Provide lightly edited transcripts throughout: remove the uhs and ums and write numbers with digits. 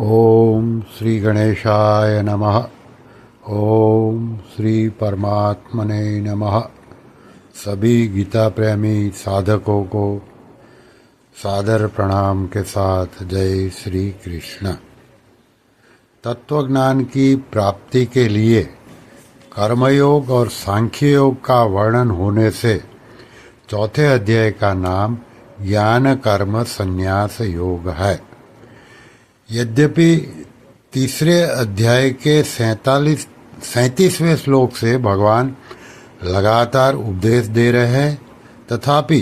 ओम श्री गणेशाय नमः। ओम श्री परमात्मने नमः। सभी गीता प्रेमी साधकों को सादर प्रणाम के साथ जय श्री कृष्ण। तत्वज्ञान की प्राप्ति के लिए कर्मयोग और सांख्य योग का वर्णन होने से चौथे अध्याय का नाम ज्ञान कर्म संन्यास योग है। यद्यपि तीसरे अध्याय के 37वें श्लोक से भगवान लगातार उपदेश दे रहे हैं, तथापि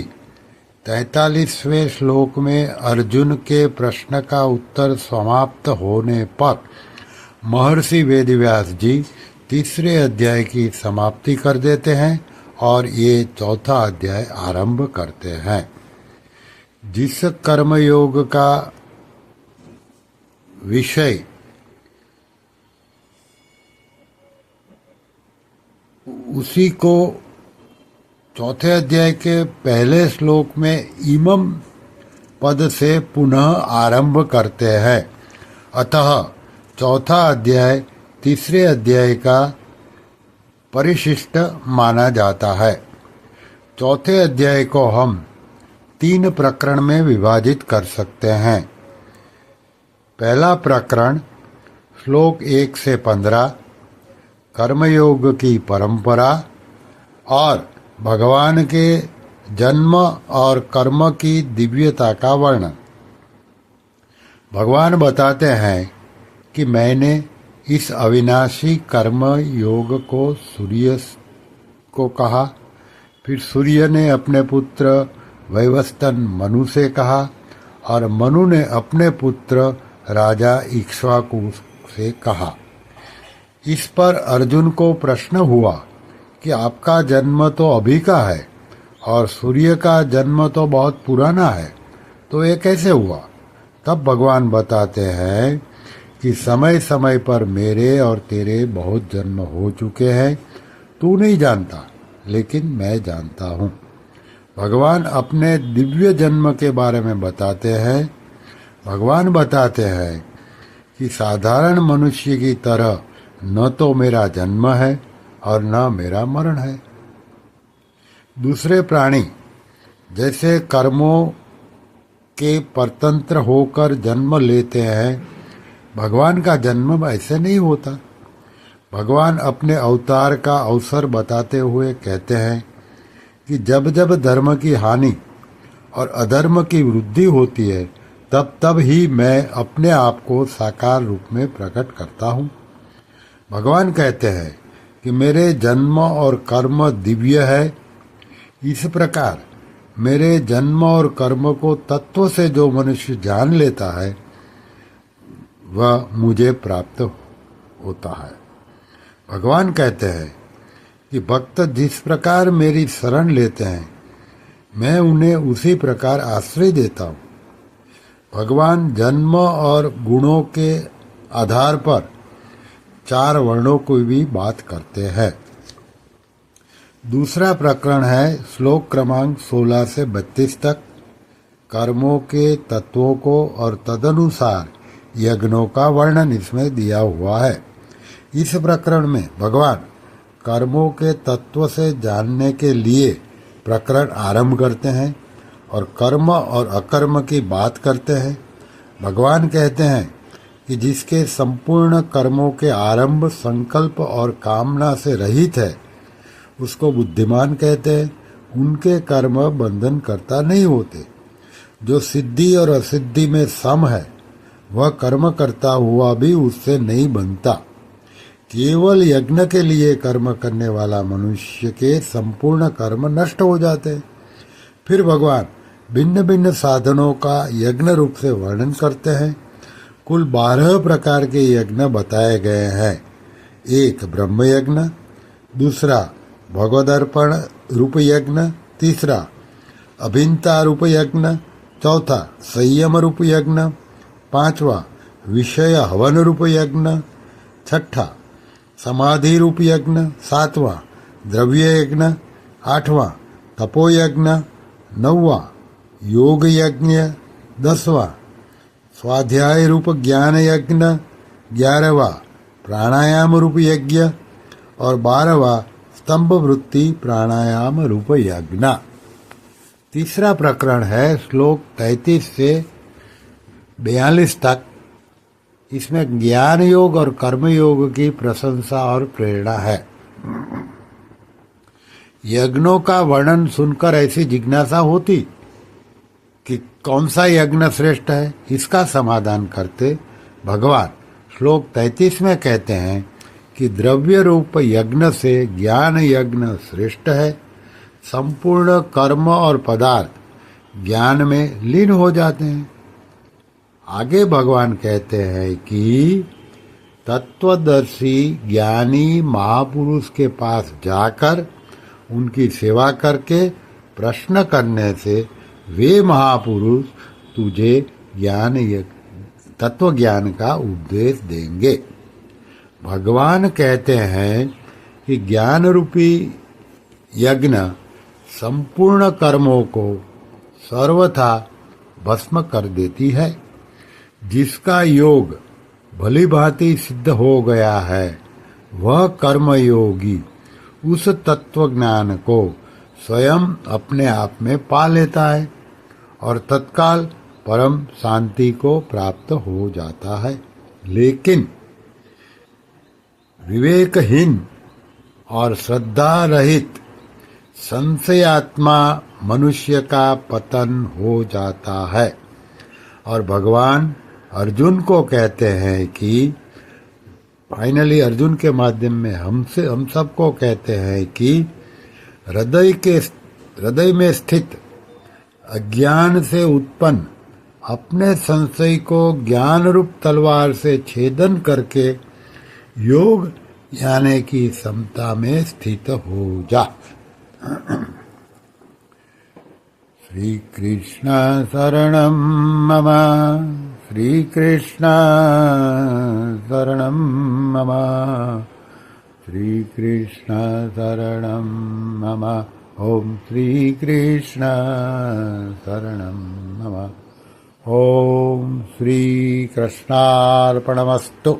43वें श्लोक में अर्जुन के प्रश्न का उत्तर समाप्त होने पर महर्षि वेदव्यास जी तीसरे अध्याय की समाप्ति कर देते हैं और ये चौथा अध्याय आरंभ करते हैं। जिस कर्मयोग का विषय उसी को चौथे अध्याय के पहले श्लोक में इमम पद से पुनः आरंभ करते हैं। अतः चौथा अध्याय तीसरे अध्याय का परिशिष्ट माना जाता है। चौथे अध्याय को हम 3 प्रकरण में विभाजित कर सकते हैं। पहला प्रकरण श्लोक 1 से 15 कर्मयोग की परंपरा और भगवान के जन्म और कर्म की दिव्यता का वर्णन। भगवान बताते हैं कि मैंने इस अविनाशी कर्म योग को सूर्य को कहा, फिर सूर्य ने अपने पुत्र वैवस्वत मनु से कहा और मनु ने अपने पुत्र राजा इक्ष्वाकु से कहा। इस पर अर्जुन को प्रश्न हुआ कि आपका जन्म तो अभी का है और सूर्य का जन्म तो बहुत पुराना है, तो ये कैसे हुआ? तब भगवान बताते हैं कि समय समय पर मेरे और तेरे बहुत जन्म हो चुके हैं। तू नहीं जानता, लेकिन मैं जानता हूँ। भगवान अपने दिव्य जन्म के बारे में बताते हैं। भगवान बताते हैं कि साधारण मनुष्य की तरह न तो मेरा जन्म है और न मेरा मरण है। दूसरे प्राणी जैसे कर्मों के परतंत्र होकर जन्म लेते हैं, भगवान का जन्म ऐसे नहीं होता। भगवान अपने अवतार का अवसर बताते हुए कहते हैं कि जब जब धर्म की हानि और अधर्म की वृद्धि होती है, तब तब ही मैं अपने आप को साकार रूप में प्रकट करता हूँ। भगवान कहते हैं कि मेरे जन्म और कर्म दिव्य है। इस प्रकार मेरे जन्म और कर्म को तत्व से जो मनुष्य जान लेता है, वह मुझे प्राप्त होता है। भगवान कहते हैं कि भक्त जिस प्रकार मेरी शरण लेते हैं, मैं उन्हें उसी प्रकार आश्रय देता हूँ। भगवान जन्म और गुणों के आधार पर 4 वर्णों को भी बात करते हैं। दूसरा प्रकरण है श्लोक क्रमांक 16 से 32 तक कर्मों के तत्वों को और तदनुसार यज्ञों का वर्णन इसमें दिया हुआ है। इस प्रकरण में भगवान कर्मों के तत्व से जानने के लिए प्रकरण आरंभ करते हैं और कर्म और अकर्म की बात करते हैं। भगवान कहते हैं कि जिसके संपूर्ण कर्मों के आरंभ संकल्प और कामना से रहित है, उसको बुद्धिमान कहते हैं। उनके कर्म बंधन करता नहीं होते। जो सिद्धि और असिद्धि में सम है, वह कर्म करता हुआ भी उससे नहीं बनता। केवल यज्ञ के लिए कर्म करने वाला मनुष्य के संपूर्ण कर्म नष्ट हो जाते हैं। फिर भगवान भिन्न भिन्न साधनों का यज्ञ रूप से वर्णन करते हैं। कुल 12 प्रकार के यज्ञ बताए गए हैं। एक ब्रह्म यज्ञ, दूसरा भगवदर्पण रूप यज्ञ, तीसरा अभिन्नता रूप यज्ञ, चौथा संयम रूप यज्ञ, पांचवा विषय हवन रूप यज्ञ, छठा समाधि रूप यज्ञ, सातवां द्रव्य यज्ञ, आठवां तपो यज्ञ, नौवां योग यज्ञ, 10वां स्वाध्याय रूप ज्ञान यज्ञ 11वां, प्राणायाम रूप यज्ञ और 12वां स्तंभ वृत्ति प्राणायाम रूप यज्ञ। तीसरा प्रकरण है श्लोक 33 से 42 तक। इसमें ज्ञान योग और कर्म योग की प्रशंसा और प्रेरणा है। यज्ञों का वर्णन सुनकर ऐसी जिज्ञासा होती कि कौन सा यज्ञ श्रेष्ठ है। इसका समाधान करते भगवान श्लोक 33 में कहते हैं कि द्रव्य रूप यज्ञ से ज्ञान यज्ञ श्रेष्ठ है। संपूर्ण कर्म और पदार्थ ज्ञान में लीन हो जाते हैं। आगे भगवान कहते हैं कि तत्वदर्शी ज्ञानी महापुरुष के पास जाकर उनकी सेवा करके प्रश्न करने से वे महापुरुष तुझे तत्व ज्ञान का उपदेश देंगे। भगवान कहते हैं कि ज्ञान रूपी यज्ञ संपूर्ण कर्मों को सर्वथा भस्म कर देती है। जिसका योग भली भांति सिद्ध हो गया है वह कर्मयोगी उस तत्व ज्ञान को स्वयं अपने आप में पा लेता है और तत्काल परम शांति को प्राप्त हो जाता है। लेकिन विवेकहीन और श्रद्धा रहित संशयात्मा मनुष्य का पतन हो जाता है। और भगवान अर्जुन को कहते हैं कि फाइनली अर्जुन के माध्यम में हम सबको कहते हैं कि हृदय में स्थित अज्ञान से उत्पन्न अपने संशय को ज्ञान रूप तलवार से छेदन करके योग यानी कि समता में स्थित हो जा। श्री कृष्ण शरणं मम, श्री कृष्ण शरणं मम, श्री कृष्ण शरणं मम। ओम श्री कृष्ण शरणं मम। ओम श्री कृष्णार्पणमस्तु।